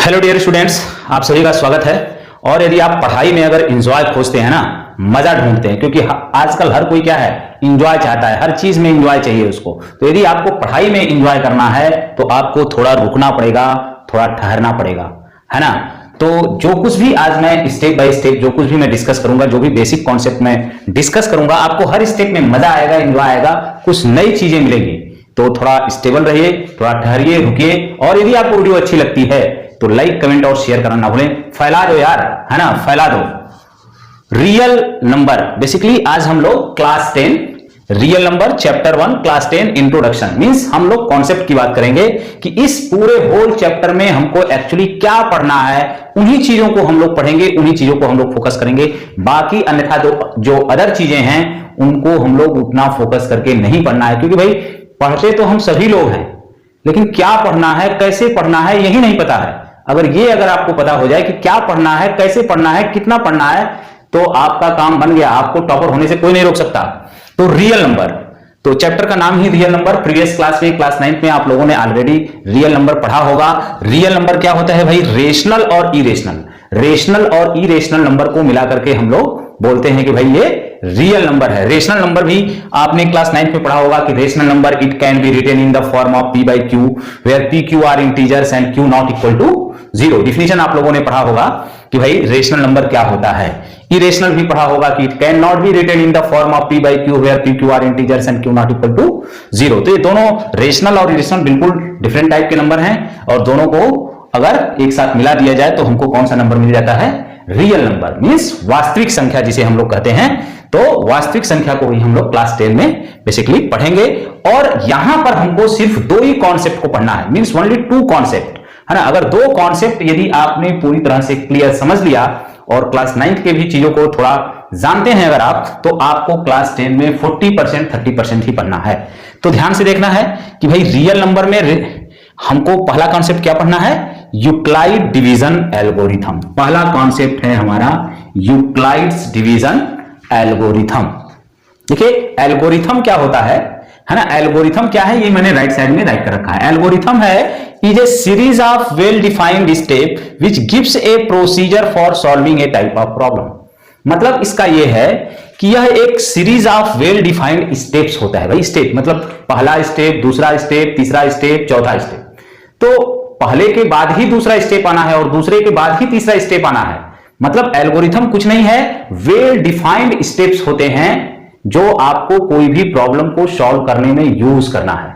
Hello dear students, आप सभी का स्वागत है। और यदि आप पढ़ाई में अगर एंजॉय खोजते हैं ना, मजा ढूंढते हैं, क्योंकि आजकल हर कोई क्या है, एंजॉय चाहता है, हर चीज में एंजॉय चाहिए उसको। तो यदि आपको पढ़ाई में एंजॉय करना है तो आपको थोड़ा रुकना पड़ेगा, थोड़ा ठहरना पड़ेगा, है ना। तो जो कुछ भी आज मैं स्टेप बाय स्टेप जो कुछ भी मैं डिस्कस करूंगा, जो भी बेसिक कॉन्सेप्ट में डिस्कस करूंगा, आपको हर स्टेप में मजा आएगा, एंजॉय आएगा, कुछ नई चीजें मिलेंगी। तो थोड़ा स्टेबल रहिए, थोड़ा ठहरिए, रुकिए। और यदि आपको वीडियो अच्छी लगती है तो लाइक, कमेंट और शेयर करना ना भूलें। फैला दो यार, है ना, फैला दो। रियल नंबर, बेसिकली आज हम लोग class 10 real number chapter 1 class 10 introduction means हम लोग कॉन्सेप्ट की बात करेंगे कि इस पूरे होल चैप्टर में हमको एक्चुअली क्या पढ़ना है। उन्हीं चीजों को हम लोग पढ़ेंगे, उन्हीं चीजों को हम लोग फोकस करेंगे। बाकी अन्यथा जो अदर चीजें हैं उनको हम लोग उतना फोकस करके नहीं पढ़ना है, क्योंकि भाई पढ़ते तो हम सभी लोग हैं, लेकिन क्या पढ़ना है, कैसे पढ़ना है, यही नहीं पता है। अगर आपको पता हो जाए कि क्या पढ़ना है, कैसे पढ़ना है, कितना पढ़ना है, तो आपका काम बन गया। आपको टॉपर होने से कोई नहीं रोक सकता। तो रियल नंबर, तो चैप्टर का नाम ही रियल नंबर। प्रीवियस क्लास में, क्लास 9 में आप लोगों ने ऑलरेडी रियल नंबर पढ़ा होगा। रियल नंबर क्या होता है भाई? रेशनल और इरेशनल। रेशनल और इरेशनल नंबर को मिलाकर के हम लोग बोलते हैं कि भाई ये रियल नंबर है। रेशनल नंबर भी आपने क्लास 9 में पढ़ा होगा कि rational number it can be written in the form of p by q where p q are integers and q not equal to 0। Definition आप लोगों ने पढ़ा होगा कि भाई रेशनल नंबर क्या होता है। इरेशनल भी पढ़ा होगा कि it can not be written in the form of p by q where p q are integers and q not equal to 0। तो ये दोनों रेशनल और इरेशनल बिल्कुल डिफरेंट टाइप के नंबर हैं, और दोनों को अगर एक साथ मिला दिया जाए तो हमको कौन सा नंबर मिल जाता है? रियल नंबर मींस वास्तविक संख्या, जिसे हम लोग कहते हैं। तो वास्तविक संख्या को ही हम लोग क्लास 10 में बेसिकली पढ़ेंगे। और यहां पर हमको सिर्फ दो ही कॉन्सेप्ट को पढ़ना है, मींस ओनली 2 कॉन्सेप्ट, है ना। अगर दो कॉन्सेप्ट यदि आपने पूरी तरह से क्लियर समझ लिया और क्लास 9 के भी चीजों को थोड़ा जानते हैं अगर आप, तो आपको क्लास 10 में 40% 30% ही पढ़ना है। तो ध्यान से देखना है कि भाई रियल नंबर में हमको पहला कॉन्सेप्ट क्या पढ़ना है? Euclid division algorithm. पहला कॉन्सेप्ट है हमारा यूक्लाइड्स डिवीजन एल्गोरिथम। देखिए एल्गोरिथम क्या होता है ना। एल्गोरिथम क्या है, ये मैंने राइट साइड में राइट कर रखा है। एल्गोरिथम है is a series of well defined step which gives A procedure for solving A type of problem. मतलब इसका ये है कि यह एक series of well defined steps होता है। भाई स्टेप मतलब पहला स्टेप, दूसरा स्टेप, तीसरा स्टेप, चौथा स्टेप। तो पहले के बाद ही दूसरा स्टेप आना है और दूसरे के बाद ही तीसरा स्टेप आना है। मतलब एल्गोरिथम कुछ नहीं है, वेल डिफाइंड स्टेप्स होते हैं जो आपको कोई भी प्रॉब्लम को सॉल्व करने में यूज करना है।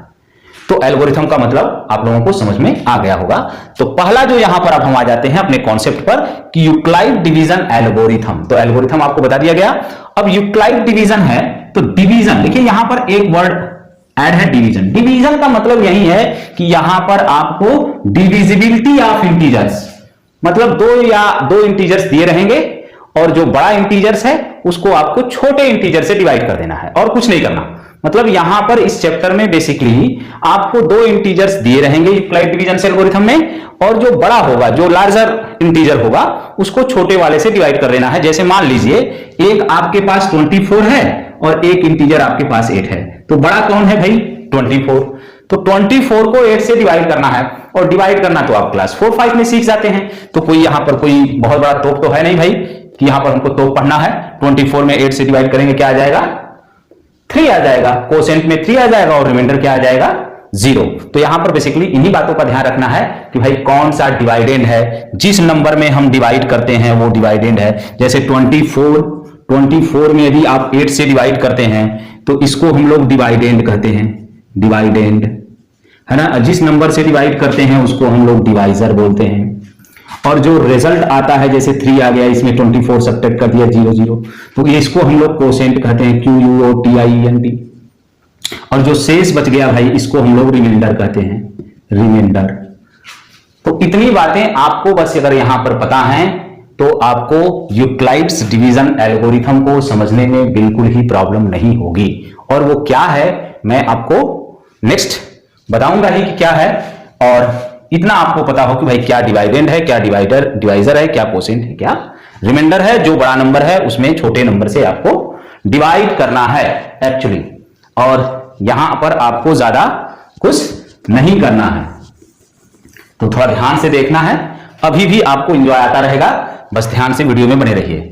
तो एल्गोरिथम का मतलब आप लोगों को समझ में आ गया होगा। तो पहला जो यहां पर अब हम आ जाते हैं अपने कॉन्सेप्ट पर कि यूक्लाइड डिवीजन एल्गोरिथम। तो एल्गोरिथम आपको बता दिया गया। अब यूक्लाइड डिवीजन है तो डिवीजन, देखिए यहां पर एक वर्ड ऐड है, डिवीजन। डिवीजन का मतलब यही है कि यहां पर आपको डिविजिबिलिटी ऑफ इंटीजर्स, मतलब दो इंटीजर्स दिए रहेंगे और जो बड़ा इंटीजर्स है उसको आपको छोटे इंटीजर से डिवाइड कर देना है और कुछ नहीं करना। मतलब यहां पर इस चैप्टर में बेसिकली आपको दो इंटीजर्स दिए रहेंगे यूक्लाइड डिवीजन एल्गोरिथम में, और जो बड़ा होगा, जो लार्जर इंटीजर होगा, उसको छोटे वाले से डिवाइड कर देना है। जैसे मान लीजिए एक आपके पास 24 है और एक इंटीजर आपके पास 8 है, तो बड़ा कौन है भाई? 24। तो 24 को 8 से डिवाइड करना है, और डिवाइड करना तो आप क्लास 4-5 में सीख जाते हैं। तो कोई यहां पर कोई बहुत बड़ा तोप तो है नहीं भाई कि यहां पर हमको तोप पढ़ना है। 24 में 8 से डिवाइड करेंगे, क्या आ जाएगा? 3 आ जाएगा। कोसेंट में 3 आ जाएगा और रिमाइंडर क्या आ जाएगा? 0। तो यहां पर बेसिकली इन्हीं बातों का ध्यान रखना है कि भाई कौन सा डिवाइडेंड है, जिस नंबर में हम डिवाइड करते हैं वो डिवाइडेंड है। जैसे 24 में यदि आप 8 से डिवाइड करते हैं तो इसको हम लोग डिवाइडेंड कहते हैं, डिवाइडेंड, है ना। जिस नंबर से डिवाइड करते हैं उसको हम लोग डिवाइजर बोलते हैं। और जो रिजल्ट आता है, जैसे 3 आ गया, इसमें 24 सब्ट्रैक्ट कर दिया 0 0, तो इसको हम लोग कोसेंट कहते हैं, QUOTIENT। और जो शेष बच गया भाई, इसको हम लोग रिमाइंडर कहते हैं, रिमाइंडर। तो इतनी बातें आपको बस अगर यहां पर पता है तो आपको यूक्लाइड्स डिवीजन एल्गोरिथम को समझने में बिल्कुल ही प्रॉब्लम नहीं होगी। और वो क्या है मैं आपको नेक्स्ट बताऊंगा ही कि क्या है। और इतना आपको पता हो कि भाई क्या डिवाइडेंड है, क्या डिवाइजर है, क्या कोसेंट है, क्या रिमाइंडर है। जो बड़ा नंबर है उसमें छोटे नंबर से आपको डिवाइड करना है एक्चुअली, और यहां पर आपको ज्यादा कुछ नहीं करना है। तो थोड़ा ध्यान से देखना है। अभी भी आपको एंजॉय आता रहेगा, बस ध्यान से वीडियो में बने रहिए।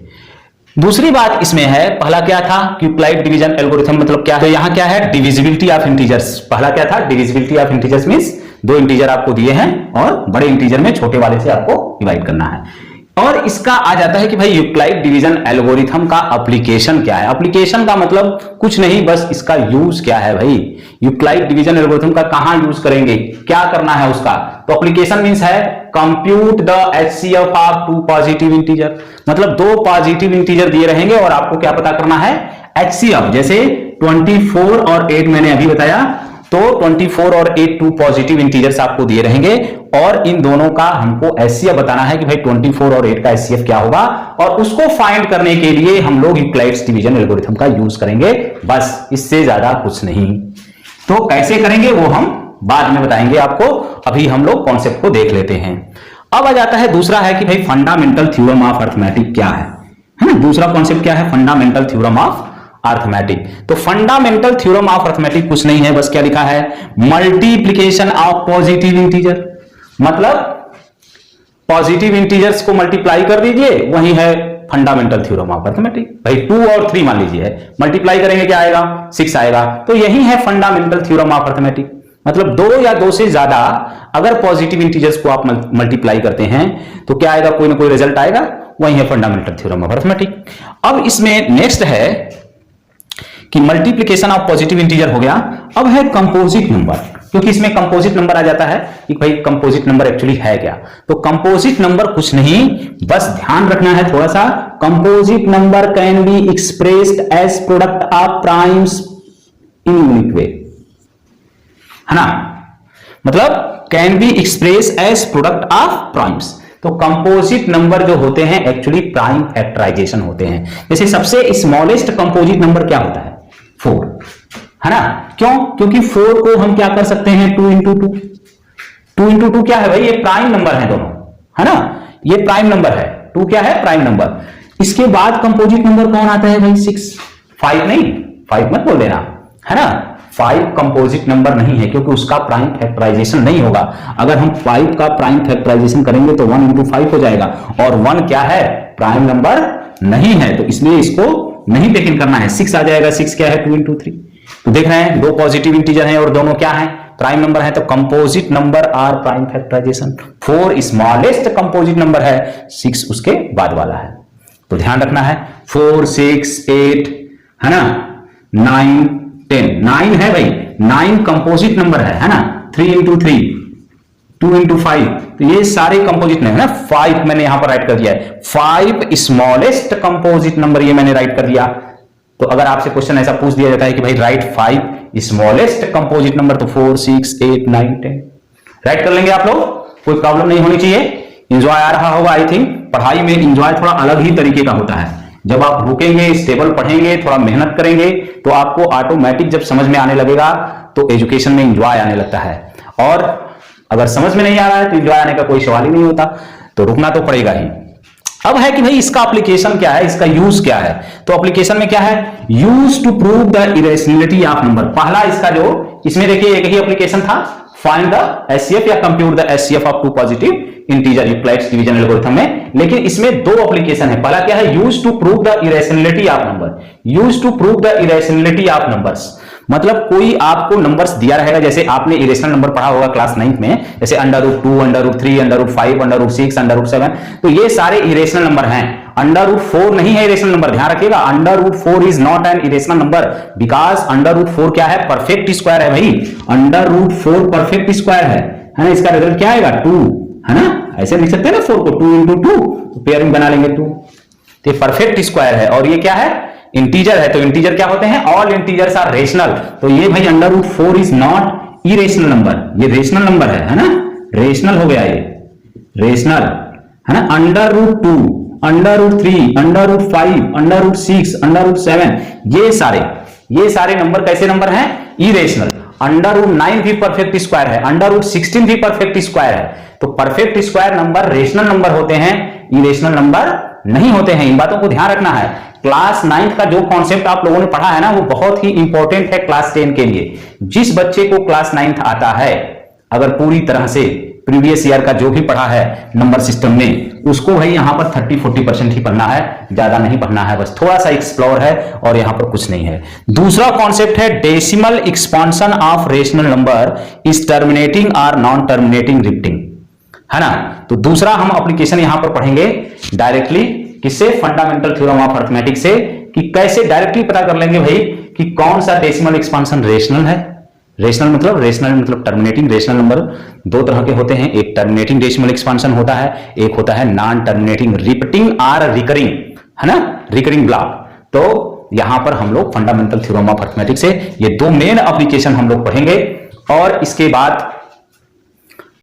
दूसरी बात इसमें है, पहला क्या था क्यूक्लाइड डिवीजन एल्गोरिथम मतलब क्या है, तो यहां क्या है डिविजिबिलिटी ऑफ इंटीजर्स। पहला क्या था डिविजिबिलिटी ऑफ इंटीजर्स मींस दो इंटीजर आपको दिए हैं और बड़े इंटीजर में छोटे वाले से आपको डिवाइड करना है। और इसका आ जाता है कि भाई यूक्लाइड डिवीजन एल्गोरिथम का एप्लीकेशन क्या है। एप्लीकेशन का मतलब कुछ नहीं, बस इसका यूज क्या है भाई। यूक्लाइड डिवीजन एल्गोरिथम का कहां यूज करेंगे, क्या करना है उसका, तो एप्लीकेशन मींस है compute the HCF of two positive integer. मतलब दो पॉजिटिव इंटीजर दिए रहेंगे और आपको क्या पता करना है HCF। जैसे 24 और 8 मैंने अभी बताया, तो 24 और 8 टू पॉजिटिव इंटीजर्स आपको दिए रहेंगे और इन दोनों का हमको HCF बताना है कि भाई 24 और 8 का HCF क्या होगा, और उसको फाइंड करने के लिए हम लोग यूक्लाइड डिवीजन एल्गोरिथम का यूज करेंगे, बस इससे ज्यादा कुछ नहीं। तो कैसे करेंगे वो हम बाद में बताएंगे आपको, अभी हम लोग कॉन्सेप्ट को देख लेते हैं। अब आ जाता है दूसरा है कि भाई फंडामेंटल थ्योरम ऑफ अरिथमेटिक क्या है ना। दूसरा कॉन्सेप्ट क्या है, फंडामेंटल थ्योरम ऑफ अरिथमेटिक। तो फंडामेंटल थ्योरम ऑफ अरिथमेटिक कुछ नहीं है, बस क्या लिखा है मल्टीप्लीकेशन ऑफ पॉजिटिव इंटीजर। मतलब पॉजिटिव इंटीजर्स को मल्टीप्लाई कर दीजिए, वही है फंडामेंटल थ्योरम ऑफ अरिथमेटिक। भाई 2 और 3 मान लीजिए मल्टीप्लाई करेंगे क्या आएगा 6 आएगा, तो यही है फंडामेंटल थ्योरम ऑफ अरिथमेटिक। मतलब 2 या 2 से ज्यादा अगर पॉजिटिव इंटीजर्स को आप मल्टीप्लाई करते हैं तो क्या आएगा, कोई ना कोई रिजल्ट आएगा, वही है फंडामेंटल थ्योरम ऑफ अरिथमेटिक। अब इसमें नेक्स्ट है कि मल्टीप्लिकेशन ऑफ पॉजिटिव इंटीजर हो गया। अब है कंपोजिट नंबर, क्योंकि इसमें कंपोजिट नंबर आ जाता है कि भाई कंपोजिट नंबर एक्चुअली है क्या। तो कंपोजिट नंबर कुछ नहीं, बस ध्यान रखना है थोड़ा सा, composite number can be expressed as product of primes in unit way, है ना। मतलब can be express as product of primes. तो कंपोजिट नंबर जो होते हैं एक्चुअली प्राइम फैक्टराइजेशन होते हैं। जैसे सबसे स्मॉलेस्ट कंपोजिट नंबर क्या होता है 4, है ना। क्यों, क्योंकि 4 को हम क्या कर सकते हैं 2 इंटू 2। 2 इंटू 2 क्या है भाई, ये प्राइम नंबर है दोनों, है ना, ये प्राइम नंबर है, 2 क्या है प्राइम नंबर। इसके बाद कंपोजिट नंबर कौन आता है भाई 6, 5 नहीं, 5 मत बोल देना, है ना। 5 कंपोजिट नंबर नहीं है क्योंकि उसका प्राइम फैक्टराइजेशन नहीं होगा। अगर हम 5 का प्राइम फैक्टराइजेशन करेंगे तो 1 इंटू 5 हो जाएगा, और 1 क्या है प्राइम नंबर नहीं है, तो इसलिए इसको नहीं टेकन करना है। 6 आ जाएगा, 6 क्या है 2 इंटू 3। तो देख रहे हैं दो पॉजिटिव इंटीजर हैं और दोनों क्या हैं प्राइम नंबर है, तो composite number or prime factorization. 4 smallest composite number है, 6 उसके बाद वाला है। तो ध्यान रखना है 4, 6, 8, है ना, 9, 10। 9 है भाई, 9 कंपोजिट नंबर है ना। 3 इंटू 3, 2 इंटू 5, तो ये सारे कंपोजिट नंबर है ना। 5 मैंने यहां पर राइट कर दिया है, 5 स्मॉलेस्ट कंपोजिट नंबर ये मैंने राइट कर दिया। तो अगर आपसे क्वेश्चन ऐसा पूछ दिया जाता है कि भाई राइट 5 स्मॉलेस्ट कंपोजिट नंबर, तो 4, 6, 8, 9, 10 राइट कर लेंगे आप लोग, कोई प्रॉब्लम नहीं होनी चाहिए। इंजॉय आ रहा होगा आई थिंक। पढ़ाई में इंजॉय थोड़ा अलग ही तरीके का होता है। जब आप रुकेंगे, स्टेबल पढ़ेंगे, थोड़ा मेहनत करेंगे, तो आपको ऑटोमेटिक जब समझ में आने लगेगा तो एजुकेशन में इंजॉय आने लगता है। और अगर समझ में नहीं आ रहा है तो इंजॉय आने का कोई सवाल ही नहीं होता, तो रुकना तो पड़ेगा ही। अब है कि भाई इसका एप्लीकेशन क्या है, इसका यूज क्या है। तो एप्लीकेशन में क्या है, use to prove the irrationality of number. पहला इसका जो इसमें देखिए एक ही एप्लीकेशन था, फाइंड द HCF या compute the HCF of two positive integer Euclid division algorithm में। लेकिन इसमें 2 एप्लीकेशन है। पहला क्या है, use to prove the irrationality of number. Use to prove the irrationality of numbers, मतलब कोई आपको नंबर्स दिया रहेगा, जैसे आपने इरेशनल नंबर पढ़ा होगा क्लास 9th में, जैसे √2, √3, √5, √6, √7, तो ये सारे इरेशनल नंबर हैं। √4 नहीं है इरेशनल नंबर, ध्यान रखिएगा। √4 is not an irrational number because √4 क्या है, परफेक्ट स्क्वायर है भाई। √4 परफेक्ट स्क्वायर है ना। इसका रिजल्ट क्या आएगा 2, है ना। ऐसे लिख सकते हैं ना 4 को 2 इंटू 2, तो पेयरिंग बना लेंगे 2। तो परफेक्ट स्क्वायर है और ये क्या है इंटीजर है। तो इंटीजर क्या होते हैं, ऑल इंटीजर्स आर रेशनल। तो ये भाई √4 इज नॉट इरेशनल नंबर, ये रेशनल नंबर है ना। रेशनल हो गया, ये रेशनल है ना। √2, √3, √5, √6, √7, ये सारे नंबर कैसे नंबर हैं, इरेशनल। √9 भी परफेक्ट स्क्वायर है, √16 भी परफेक्ट स्क्वायर है। तो perfect square number rational number होते हैं, इरेशनल नंबर नहीं होते हैं। इन बातों को ध्यान रखना है। क्लास 9th का जो कॉन्सेप्ट आप लोगों ने पढ़ा है ना, वो बहुत ही इंपॉर्टेंट है क्लास 10 के लिए। जिस बच्चे को क्लास 9th आता है, अगर पूरी तरह से प्रीवियस ईयर का जो भी पढ़ा है नंबर सिस्टम में, उसको भाई यहां पर 30-40% ही पढ़ना है, ज्यादा नहीं पढ़ना है, बस थोड़ा सा एक्सप्लोर है और यहां पर कुछ नहीं है। दूसरा कॉन्सेप्ट है decimal expansion of rational number is terminating और नॉन टर्मिनेटिंग रिपीटिंग, है ना। तो दूसरा हम एप्लीकेशन यहां पर पढ़ेंगे डायरेक्टली, किससे, फंडामेंटल थ्योरम ऑफ अरिथमेटिक से, कि कैसे डायरेक्टली पता कर लेंगे भाई कि कौन सा डेसिमल एक्सपांशन रेशनल है। रेशनल मतलब टर्मिनेटिंग। रेशनल नंबर दो तरह के होते हैं, एक टर्मिनेटिंग डेसिमल एक्सपांशन होता है, एक होता है नॉन टर्मिनेटिंग रिपीटिंग और रिकरिंग, है ना, रिकरिंग ब्लॉक। तो यहां पर हम लोग फंडामेंटल थ्योरम ऑफ अरिथमेटिक से ये दो मेन एप्लीकेशन हम लोग पढ़ेंगे और इसके बाद